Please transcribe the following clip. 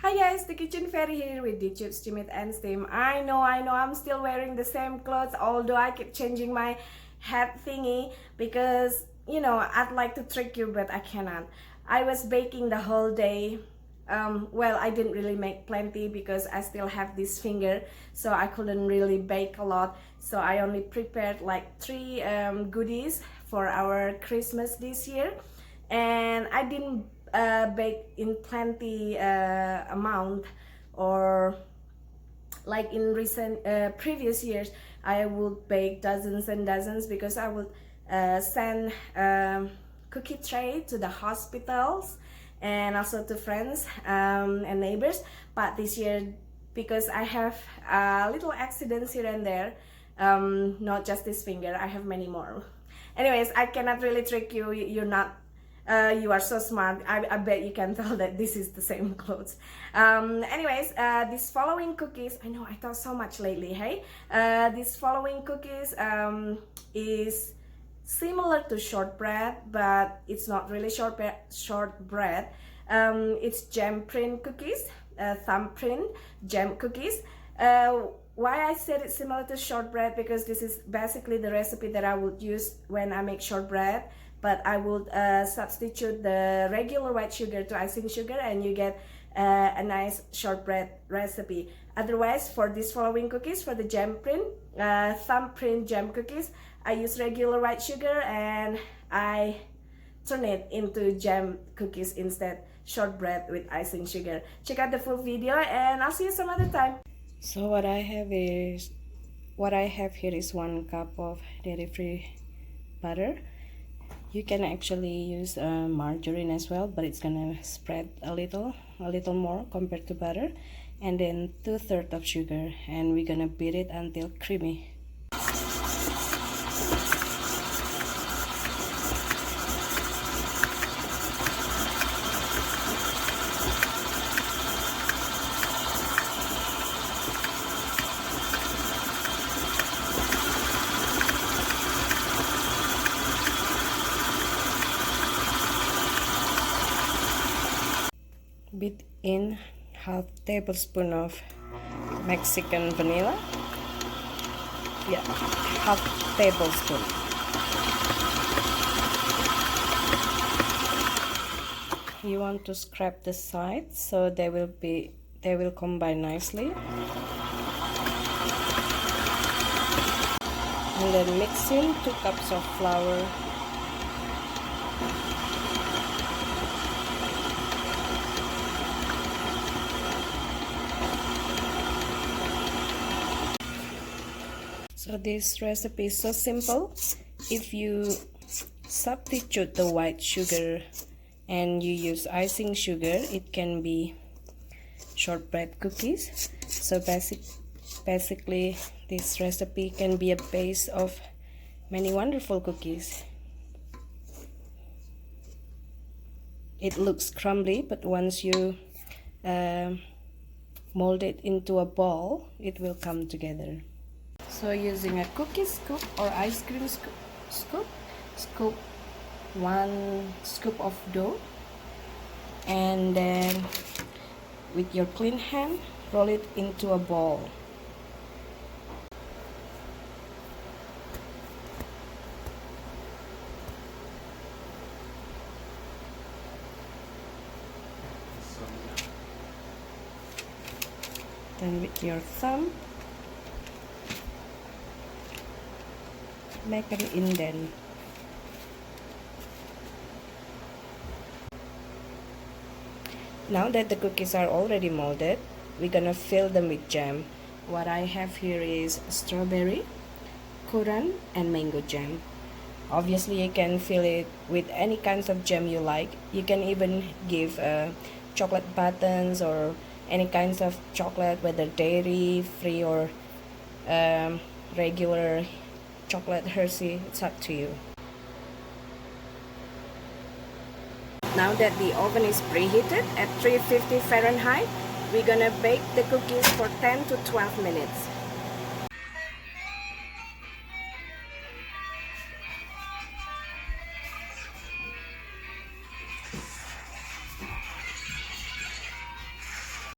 Hi guys, the Kitchen Fairy here with YouTube Steam It and Steam. I know, I'm still wearing the same clothes, although I keep changing my hat thingy because, I'd like to trick you, but I cannot. I was baking the whole day. Well, I didn't really make plenty because I still have this finger, so I couldn't really bake a lot. So I only prepared like 3 goodies for our Christmas this year, and I didn't bake in plenty amount, or like in recent previous years I would bake dozens and dozens because I would send cookie tray to the hospitals and also to friends and neighbors. But this year, because I have little accidents here and there, not just this finger, I have many more. Anyways, I cannot really trick you. You're not you are so smart. I bet you can tell that this is the same clothes. Anyways, these following cookies, I know I talk so much lately, hey? These following cookies is similar to shortbread, but it's not really shortbread. It's gem print cookies, thumbprint gem cookies. Why I said it's similar to shortbread, because this is basically the recipe that I would use when I make shortbread, but I would substitute the regular white sugar to icing sugar, and you get a nice shortbread recipe. Otherwise, for these following cookies, for the gem print, thumbprint gem cookies, I use regular white sugar and I turn it into gem cookies instead, shortbread with icing sugar. Check out the full video and I'll see you some other time. So what I have here is 1 cup of dairy-free butter. You can actually use margarine as well, but it's gonna spread a little more compared to butter. And then 2/3 of sugar, and we're gonna beat it until creamy. Beat in 1/2 tablespoon of Mexican vanilla. Yeah, 1/2 tablespoon. You want to scrape the sides so they will combine nicely. And then mix in 2 cups of flour. So this recipe is so simple. If you substitute the white sugar and you use icing sugar, it can be shortbread cookies. So basically this recipe can be a base of many wonderful cookies. It looks crumbly, but once you mold it into a ball, it will come together. So using a cookie scoop or ice cream scoop, scoop 1 scoop of dough, and then with your clean hand, roll it into a ball. Then with your thumb, make an indent. Now that the cookies are already molded, we're gonna fill them with jam. What I have here is strawberry, currant, and mango jam. Obviously, you can fill it with any kinds of jam you like. You can even give chocolate buttons or any kinds of chocolate, whether dairy free or regular chocolate Hershey. It's up to you. Now that the oven is preheated at 350 Fahrenheit, we're gonna bake the cookies for 10 to 12 minutes.